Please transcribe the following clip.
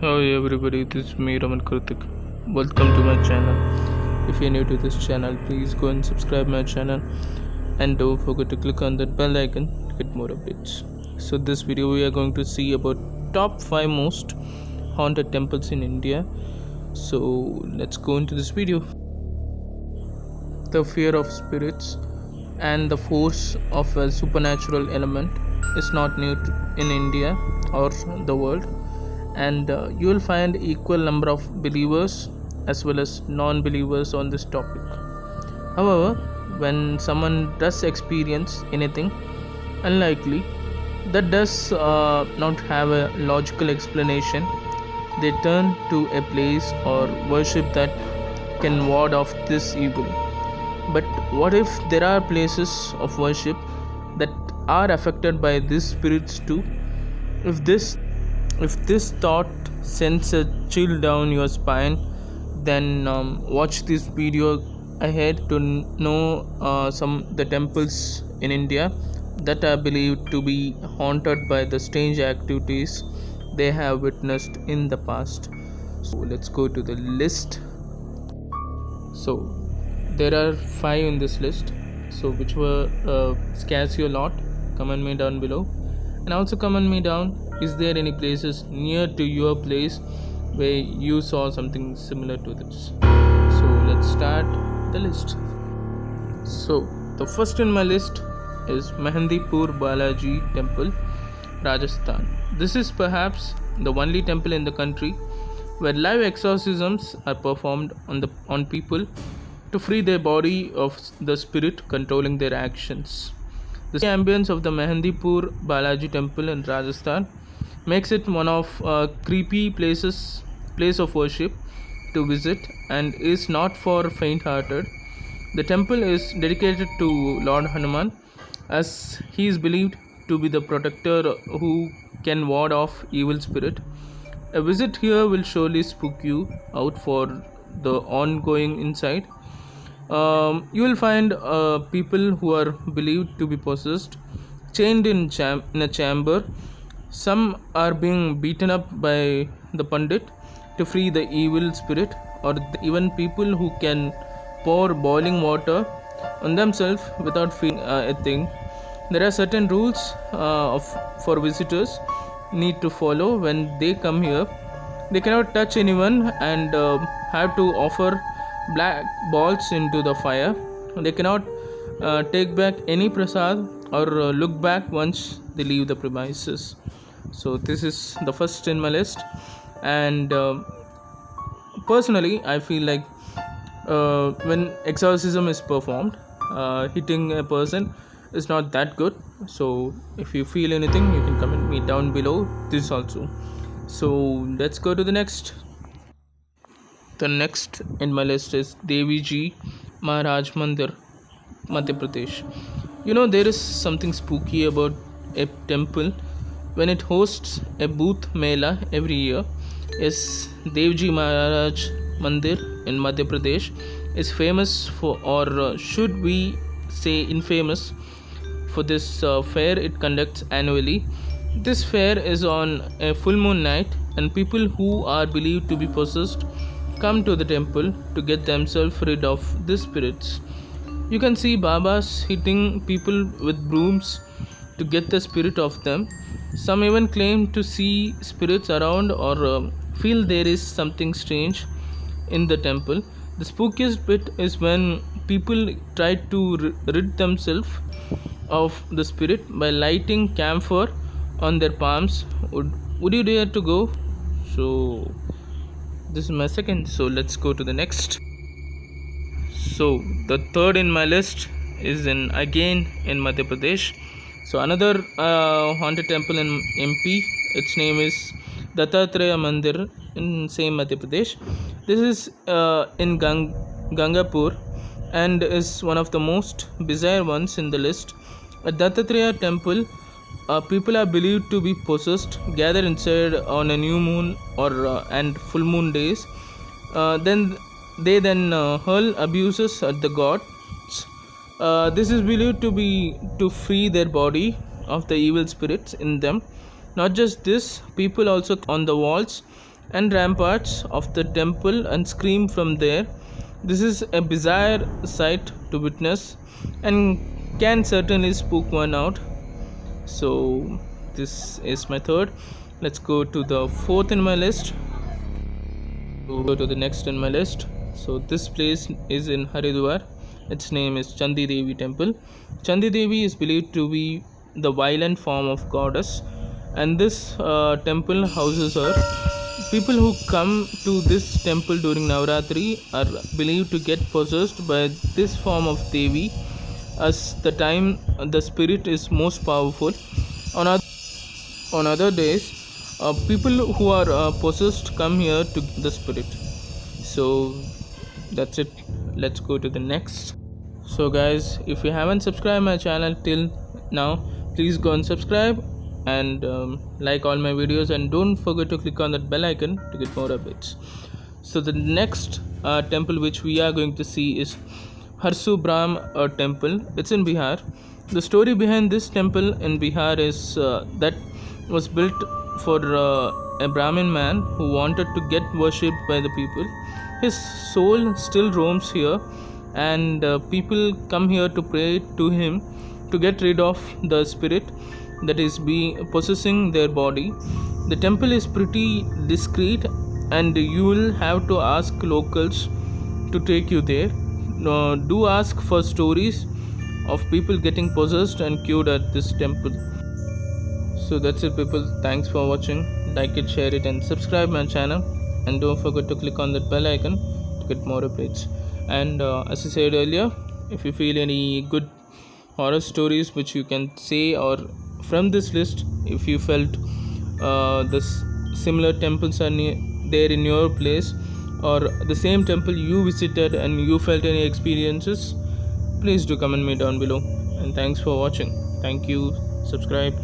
Hi everybody, this is me Raman Karthik. Welcome to my channel. If you're new to this channel, please go and subscribe my channel and don't forget to click on that bell icon to get more updates. So this video we are going to see about top 5 most haunted temples in India. So let's go into this video. The fear of spirits and the force of a supernatural element is not new in India or the world, and you will find equal number of believers as well as non-believers on this topic. However, when someone does experience anything unlikely that does not have a logical explanation, they turn to a place or worship that can ward off this evil. But what if there are places of worship that are affected by these spirits too? If this thought sends a chill down your spine, then watch this video ahead to know some the temples in India that are believed to be haunted by the strange activities they have witnessed in the past. So let's go to the list. So there are 5 in this list. So whichever scares you a lot, comment me down below, and also comment me down, is there any places near to your place where you saw something similar to this? So let's start the list. So the first in my list is Mehendipur Balaji Temple, Rajasthan. This is perhaps the only temple in the country where live exorcisms are performed on people to free their body of the spirit controlling their actions. The ambience of the Mehendipur Balaji Temple in Rajasthan makes it one of creepy place of worship to visit and is not for faint-hearted. The temple is dedicated to Lord Hanuman, as he is believed to be the protector who can ward off evil spirit. A visit here will surely spook you out for the ongoing insight. You will find people who are believed to be possessed, chained in a chamber. Some are being beaten up by the Pandit to free the evil spirit, or even people who can pour boiling water on themselves without feeling a thing. There are certain rules for visitors need to follow when they come here. They cannot touch anyone and have to offer black balls into the fire. They cannot take back any prasad or look back once they leave the premises. So this is the first in my list, and personally I feel like when exorcism is performed, hitting a person is not that good. So if you feel anything, you can comment me down below this also. So let's go to the next. The next in my list is Devi Ji Maharaj Mandir, Madhya Pradesh. You know, there is something spooky about a temple when it hosts a Booth Mela every year. Yes, Devji Maharaj Mandir in Madhya Pradesh is famous for, or should we say infamous for this fair it conducts annually. This fair is on a full moon night, and people who are believed to be possessed come to the temple to get themselves rid of these spirits. You can see Babas hitting people with brooms to get the spirit of them. Some even claim to see spirits around or feel there is something strange in the temple. The spookiest bit is when people try to rid themselves of the spirit by lighting camphor on their palms. Would you dare to go? So this is my second. So let's go to the next. So the third in my list is again in Madhya Pradesh. So another haunted temple in MP. Its name is Dattatreya Mandir in same Madhya Pradesh. This is in Gangapur and is one of the most bizarre ones in the list. At Dattatreya temple, people are believed to be possessed, gather inside on a new moon or and full moon days. Then they hurl abuses at the gods. This is believed to be to free their body of the evil spirits in them. Not just this, people also on the walls and ramparts of the temple and scream from there. This is a bizarre sight to witness and can certainly spook one out. So, this is my third. Let's go to the fourth in my list. Go to the next in my list. So, this place is in Haridwar. Its name is Chandi Devi Temple. Chandi Devi is believed to be the violent form of goddess, and this temple houses her. People who come to this temple during Navratri are believed to get possessed by this form of Devi, as the time the spirit is most powerful. On other days, people who are possessed come here to get the spirit. So that's it. Let's go to the next. So guys, if you haven't subscribed my channel till now, please go and subscribe and like all my videos, and don't forget to click on that bell icon to get more updates. So the next temple which we are going to see is Harsu Brahm temple. It's in Bihar. The story behind this temple in Bihar is that was built for a Brahmin man who wanted to get worshipped by the people. His soul still roams here, and people come here to pray to him to get rid of the spirit that is possessing their body. The temple is pretty discreet, and you will have to ask locals to take you there. Do ask for stories of people getting possessed and cured at this temple. So that's it, people. Thanks for watching. Like it, share it, and subscribe my channel, and don't forget to click on that bell icon to get more updates. And as I said earlier, if you feel any good horror stories which you can say, or from this list, if you felt this similar temples are there in your place, or the same temple you visited and you felt any experiences, please do comment me down below. And thanks for watching. Thank you. Subscribe.